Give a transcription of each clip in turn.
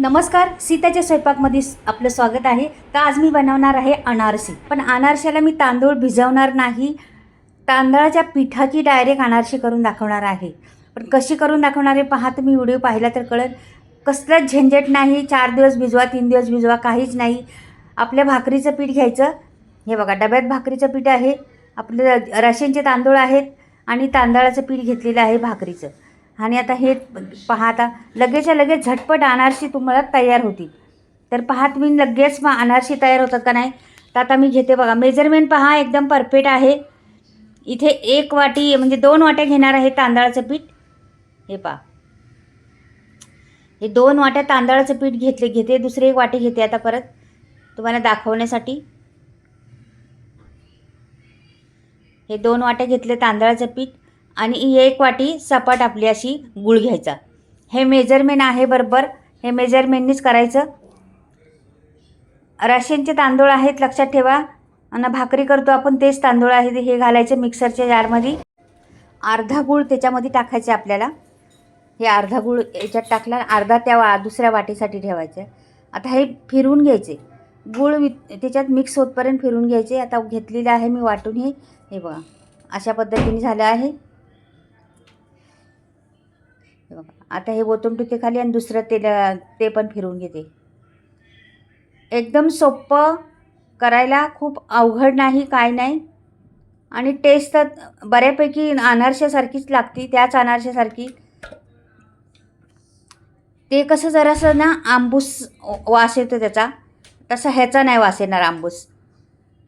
नमस्कार, सीताच्या स्वयंपाकमध्ये आपलं स्वागत आहे. तर आज मी बनवणार आहे अनारसे. पण अनारशाला मी तांदूळ भिजवणार नाही, तांदळाच्या पिठाची डायरेक्ट अनारसे करून दाखवणार आहे. पण कशी करून दाखवणार आहे पहा, तुम्ही व्हिडिओ पाहिला तर कळेल. कसलंच झंझट नाही. 4 दिवस भिजवा, 3 दिवस भिजवा, काहीच नाही. आपल्या भाकरीचं पीठ घ्यायचं. हे बघा, डब्यात भाकरीचं पीठ आहे, आपले राशनचे तांदूळ आहेत आणि तांदळाचं पीठ घेतलेलं आहे भाकरीचं. आणि आता हे पहा, आता लगेचच्या लगेच झटपट अनारशी तुम्हाला तयार होतील. तर पहा तुम्ही लगेच मग अनारशी तयार होतात का नाही. तर आता मी घेते बघा, मेजरमेंट पहा एकदम परफेक्ट आहे. इथे 1 वाटी म्हणजे 2 वाट्या घेणार आहे तांदळाचं पीठ. हे पहा, हे 2 वाट्या तांदळाचं पीठ घेते. दुसरी 1 वाटी घेते आता परत तुम्हाला दाखवण्यासाठी. हे 2 वाट्या घेतले तांदळाचं पीठ आणि 1 वाटी सपाट आपली अशी गूळ घ्यायचा. हे मेजरमेंट आहे बरोबर, हे मेजरमेंटनीच करायचं. राशनचे तांदूळ आहेत लक्षात ठेवा. आणि भाकरी करतो आपण तेच तांदूळ आहेत. हे घालायचं मिक्सरच्या जारमध्ये. अर्धा गूळ त्याच्यामध्ये टाकायचे आपल्याला. हे अर्धा गूळ याच्यात टाकला, अर्धा त्या दुसऱ्या वाटीसाठी ठेवायचं. आता हे फिरवून घ्यायचे, गूळ त्याच्यात मिक्स होतपर्यंत फिरवून घ्यायचे. आता घेतलेलं आहे मी वाटून. हे बघा, अशा पद्धतीने झालं आहे. आता हे ओतून ठेवते खाली आणि दुसरं ते पण फिरवून घेते. एकदम सोपं करायला, खूप अवघड नाही, काय नाही. आणि टेस्ट तर बऱ्यापैकी अनारशासारखीच लागते, त्याच अनारशासारखी. ते कसं जरासं ना आंबूस वास येतो त्याचा, तसा ह्याचा नाही वास येणार आंबूस.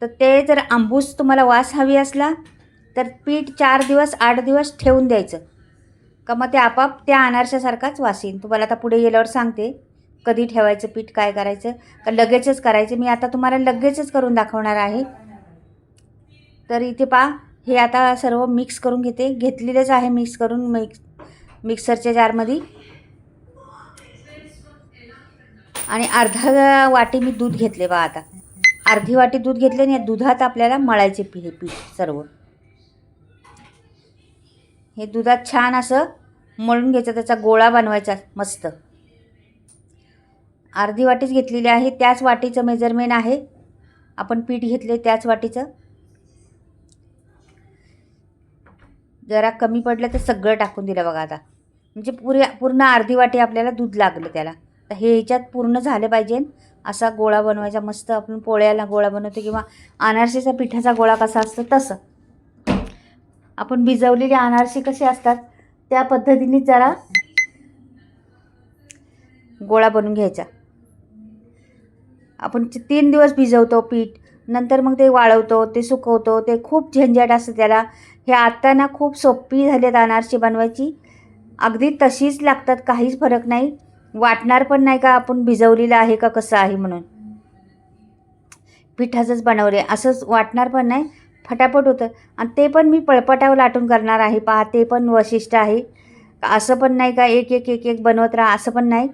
तर ते जर आंबूस तुम्हाला वास हवी असला तर पीठ 4 दिवस 8 दिवस ठेवून द्यायचं का मग ते आपाप त्या अनारशासारखाच वास येईल. तुम्हाला आता पुढे गेल्यावर सांगते कधी ठेवायचं पीठ, काय करायचं, का लगेचच करायचं. मी आता तुम्हाला लगेचच करून दाखवणार आहे. तर इथे पहा, हे आता सर्व मिक्स करून घेतलेलंच आहे मिक्स करून मिक्सरच्या जारमध्ये. आणि अर्धा वाटी मी दूध घेतले बा. आता अर्धी वाटी दूध घेतले आणि या दुधात आपल्याला मळायचे पीठ सर्व. हे दुधात छान असं मळून घ्यायचं, त्याचा गोळा बनवायचा मस्त. अर्धी वाटीच घेतलेली आहे, त्याच वाटीचं मेजरमेंट आहे. आपण पीठ घेतले त्याच वाटीचं. जरा कमी पडलं तर सगळं टाकून दिलं बघा. आता म्हणजे पूर्ण अर्धी वाटी आपल्याला दूध लागलं त्याला. तर हे ह्याच्यात पूर्ण झालं पाहिजे. असा गोळा बनवायचा मस्त. आपण पोळ्याला गोळा बनवतो किंवा अनारसेचा पिठाचा गोळा कसा असतो तसं. आपण भिजवलेले अनारसे कसे असतात त्या पद्धतीने जरा गोळा बनवून घ्यायचा. आपण 3 दिवस भिजवतो पीठ, नंतर मग ते वाळवतो, ते सुकवतो, ते खूप झंझट असतं त्याला. हे आता ना खूप सोपी झालीत अनारसे बनवायची. अगदी तशीच लागतात, काहीच फरक नाही. वाटणार पण नाही का आपण भिजवलेलं आहे का कसं आहे म्हणून. पिठाचंच बनवले असंच वाटणार पण नाही, फटाफट होतं. आणि ते पण मी पळपटावर लाटून करणार आहे पहा. ते पण वैशिष्ट्य आहे. असं पण नाही का एक बनवत राहा, असं पण नाही.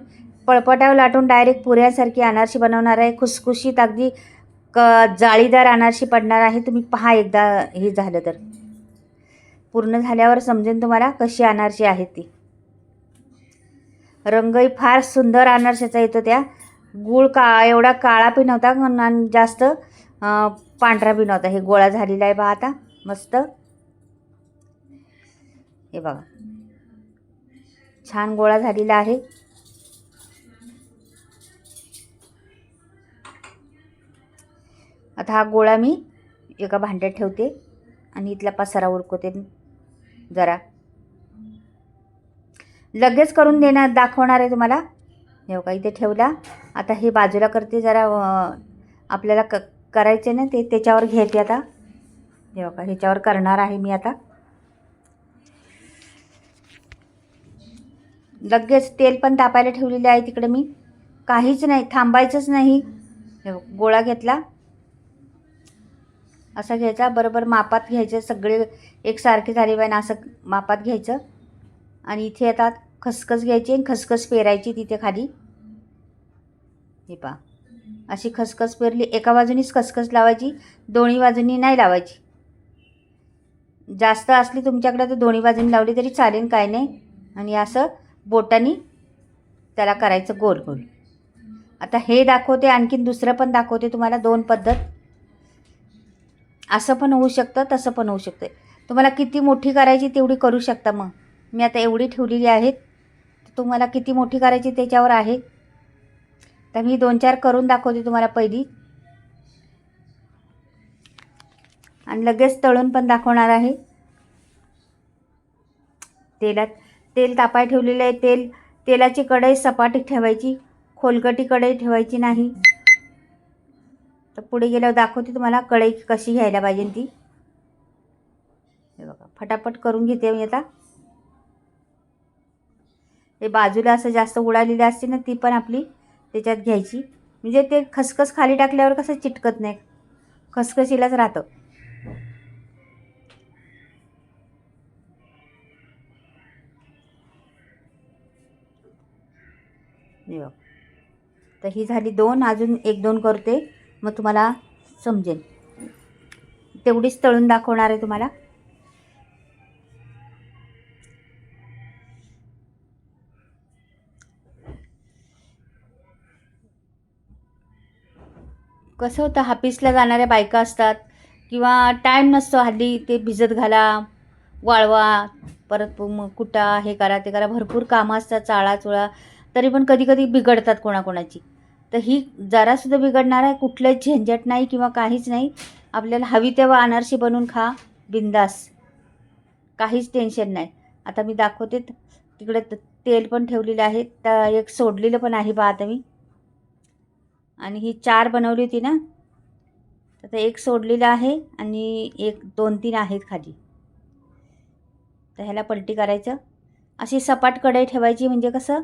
पळपटावर लाटून डायरेक्ट पुऱ्यासारखी अनारशी बनवणार आहे. खुसखुशीत अगदी जाळीदार अनारशी पडणार आहे. तुम्ही पहा एकदा, हे झालं तर पूर्ण झाल्यावर समजेल तुम्हाला कशी अनारशी आहे ती. रंगही फार सुंदर अनारशाचा येतो. त्या गूळ एवढा काळा पण नव्हता आणि जास्त पांढरा बी नव्हता. हे गोळा झालेला आहे बघा आता मस्त. हे बघा, छान गोळा झालेला आहे. आता हा गोळा मी एका भांड्यात ठेवते आणि इथला पसारा उरकवते जरा. लगेच करून दाखवणार आहे तुम्हाला. हे बघा, इथे ठेवला. आता हे बाजूला करते जरा. आपल्याला करायचे ना ते, त्याच्यावर घेते आता. हे बघा, ह्याच्यावर करणार आहे मी आता. लगेच तेल पण तापायला ठेवलेले आहे तिकडे मी. काहीच नाही, थांबायचंच नाही. हे गोळा घेतला, असा घ्यायचा, बरोबर मापात घ्यायचं. सगळे एकसारखे झाले पाहिजे असं मापात घ्यायचं. आणि इथे आता खसखस घ्यायची आणि खसखस पेरायची तिथे खाली. हे पहा, अशी खसखस पेरली. एका बाजूनीच खसखस लावायची, दोन्ही बाजूंनी नाही लावायची. जास्त असली तुमच्याकडे तर दोन्ही बाजूंनी लावली तरी चालेल, काय नाही. आणि असं बोटांनी त्याला करायचं गोल गोल. आता हे दाखवते, आणखीन दुसरं पण दाखवते तुम्हाला. 2 पद्धत. असं पण होऊ शकतं, तसं पण होऊ शकते. तुम्हाला किती मोठी करायची तेवढी करू शकता. मग मी आता एवढी ठेवलेली आहेत, तुम्हाला किती मोठी करायची त्याच्यावर आहे. तर मी 2-4 करून दाखवते तुम्हाला पहिली, आणि लगेच तळून पण दाखवणार आहे. तेल तापाय ठेवलेलं आहे. तेलाची कढई सपाटी ठेवायची, खोलगटी कढई ठेवायची नाही. तर पुढे गेल्यावर दाखवते तुम्हाला कढई कशी घ्यायला पाहिजे ती. हे बघा, फटाफट करून घेते मी आता. हे बाजूला असं जास्त उडालेली असते ना, ती पण आपली त्याच्यात घ्यायची. म्हणजे ते खसखस खाली टाकल्यावर कसं चिटकत नाही, खसखशीलाच राहतं. तर ही झाली 2. अजून 1-2 करते, मग तुम्हाला समजेल. तेवढीच तळून दाखवणार आहे तुम्हाला. कसं होतं, ऑफिसला जाणाऱ्या बायका असतात किंवा टाईम नसतो हल्ली, ते भिजत घाला, वाळवा, परत मग कुटा, हे करा ते करा, भरपूर कामं असतात, चाळा, तरी पण कधी कधी बिघडतात कोणाकोणाची. तर ही जरासुद्धा बिघडणार आहे, कुठलंच झंझट नाही किंवा काहीच नाही. आपल्याला हवी तेव्हा अनारशी बनवून खा बिंदास, काहीच टेन्शन नाही. आता मी दाखवते. तिकडे तेल पण ठेवलेलं आहे, तर एक सोडलेलं पण आहे बा आता मी. आणि ही 4 बनवली होती ना, तर एक सोडलेलं आहे आणि 1-2-3 आहेत खाली. तर ह्याला पलटी करायचं. अशी सपाट कढई ठेवायची, म्हणजे कसं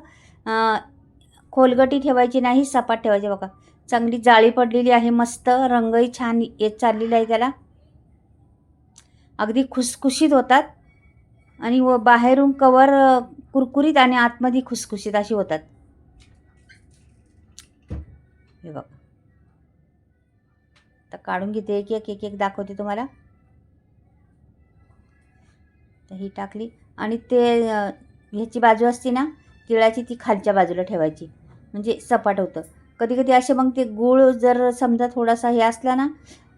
खोलगटी ठेवायची नाही, सपाट ठेवायची. बघा, चांगली जाळी पडलेली आहे, मस्त रंगही छान येत चाललेला आहे त्याला. अगदी खुसखुशीत होतात, आणि बाहेरून कवर कुरकुरीत आणि आतमध्ये खुसखुशीत अशी होतात. हे बघा, तर काढून घेते, एक दाखवते तुम्हाला. तर ही टाकली, आणि ते ह्याची बाजू असते ना तिळाची, ती खालच्या बाजूला ठेवायची, म्हणजे सपाट होतं. कधी कधी असे मग ते गूळ जर समजा थोडासा हे असला ना,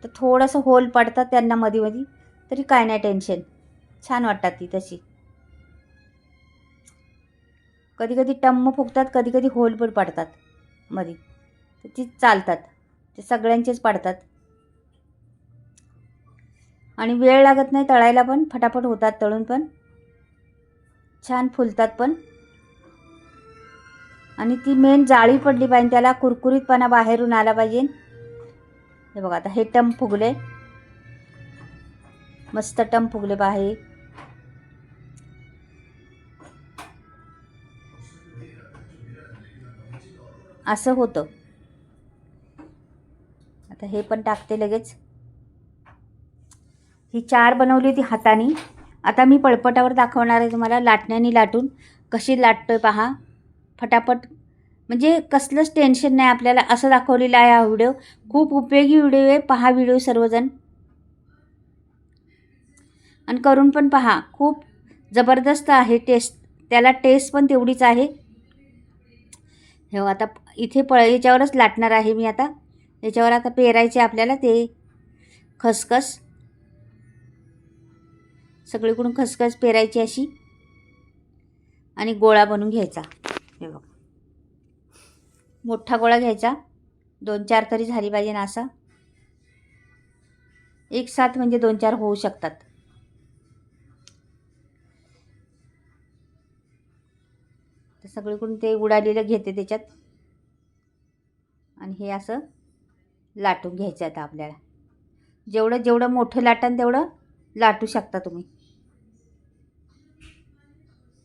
तर थोडंसं होल पडतात त्यांना मध्ये, तरी काय नाही टेन्शन, छान वाटतात ती तशी. कधी कधी टम्म फुगतात, कधी कधी होल पण पडतात मध्ये, तर ती चालतात, ते सगळ्यांचेच पडतात. आणि वेळ लागत नाही तळायला, पण फटाफट होतात तळून, पण छान फुलतात पण. आणि ती मेन जाळी पडली पाहिजे त्याला, कुरकुरीतपणा बाहेरून आला पाहिजे. हे बघा, आता हे टम फुगले, मस्त टम फुगले बाहेर. असं होतं. आता हे पण टाकते लगेच. ही 4 बनवली होती हाताने. आता मी पळपटावर दाखवणार आहे तुम्हाला, लाटण्याने लाटून कशी लाटतोय पहा फटाफट. म्हणजे कसलंच टेन्शन नाही आपल्याला, असं दाखवलेलं आहे हा व्हिडिओ. खूप उपयोगी व्हिडिओ आहे, पहा व्हिडिओ सर्वजण, आणि करून पण पहा. खूप जबरदस्त आहे टेस्ट, त्याला टेस्ट पण तेवढीच आहे. हे आता इथे याच्यावरच लाटणार आहे मी आता. याच्यावर आता पेरायचे आपल्याला ते खसखस, सगळीकडून खसखस पेरायची अशी, आणि गोळा बनवून घ्यायचा. हे बघा, मोठा गोळा घ्यायचा, 2-4 तरी झाली पाहिजे ना असा. एक साथ म्हणजे 2-4 होऊ शकतात. तर सगळीकडून ते उडालेलं घेते त्याच्यात, आणि हे असं लाटून घ्यायचं. आता आपल्याला जेवढं मोठं लाटान तेवढं लाटू शकता तुम्ही.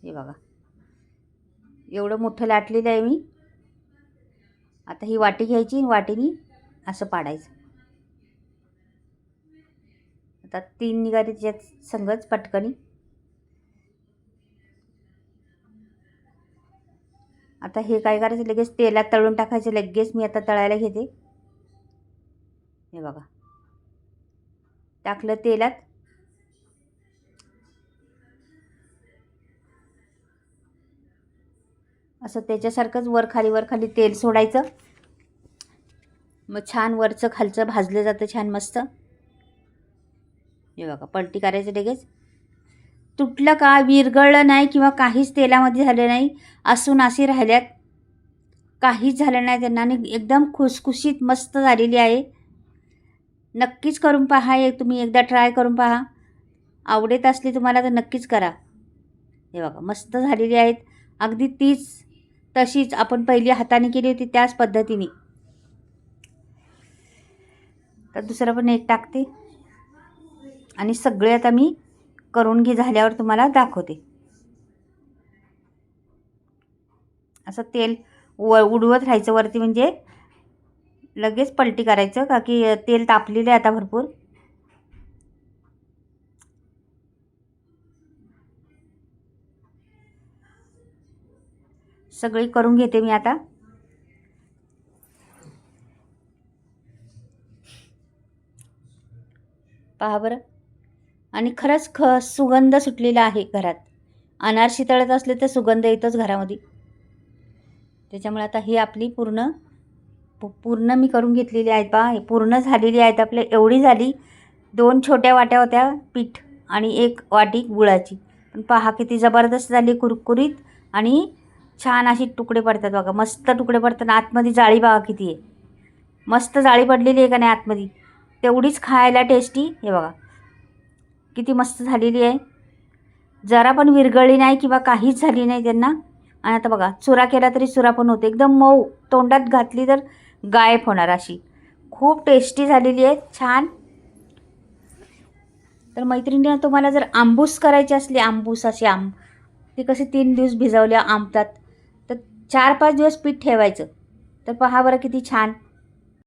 हे बघा, एवढं मोठं लाटलेलं आहे मी. आता ही वाटी घ्यायची, वाटीनी असं पाडायचं. आता 3 निघाले त्याच्यात संगच पटकनी. आता हे काय करायचं, लगेच तेलात तळून टाकायचं. लगेच मी आता तळायला घेते. हे बघा, टाकलं तेलात. असं त्याच्यासारखंच वर खाली तेल सोडायचं, मग छान वरचं खालचं भाजलं जातं छान मस्त. हे बघा पलटी करायचं लगेच. तुटलं का, विरघळलं नाही किंवा काहीच तेलामध्ये झालं नाही, असून अशी राहिल्यात, काहीच झालं नाही त्यांना आणि एकदम खुसखुशीत मस्त झालेली आहे. नक्कीच करून पहा, तुम्ही एकदा ट्राय करून पहा. आवडत असली तुम्हाला तर नक्कीच करा. हे बघा मस्त झालेली आहेत. अगदी तीच तशीच आपण पहिली हाताने केली होती त्याच पद्धतीने. तर दुसरं पण एक टाकते आणि सगळे आता मी करून झाल्यावर तुम्हाला दाखवते. असं तेल उडवत राहायचं वरती, म्हणजे लगेच पलटी करायचं का की तेल तापलेलं आहे आता भरपूर. सगळी करून घेते मी आता. पहा बरं. आणि खरंच सुगंध सुटलेला आहे घरात. अनारशी तळत असले तर सुगंध येतोच घरामध्ये. त्याच्यामुळे आता ही आपली पूर्ण मी करून घेतलेली आहेत. पहा हे पूर्ण झालेली आहेत. आपल्या एवढी झाली. 2 छोट्या वाट्या होत्या पीठ आणि 1 वाटी गुळाची. पण पहा किती जबरदस्त झाली, कुरकुरीत आणि छान अशी तुकडे पडतात बघा. मस्त तुकडे पडतात. आतमध्ये जाळी बघा किती आहे. मस्त जाळी पडलेली आहे का नाही आतमध्ये, तेवढीच खायला टेस्टी. हे बघा किती मस्त झालेली आहे. जरा पण विरघळली नाही किंवा काहीच झाली नाही त्यांना. आणि आता बघा चुरा केला तरी चुरा पण होते. एकदम मऊ, तोंडात घातली तर गायब होणार अशी. खूप टेस्टी झालेली आहे, छान. तर मैत्रिणींना तुम्हाला जर आंबूस करायची असली, आंबूस अशी ते कसे 3 दिवस भिजवल्या आंबतात, तर 4-5 दिवस पीठ ठेवायचं. तर पहा बरं किती छान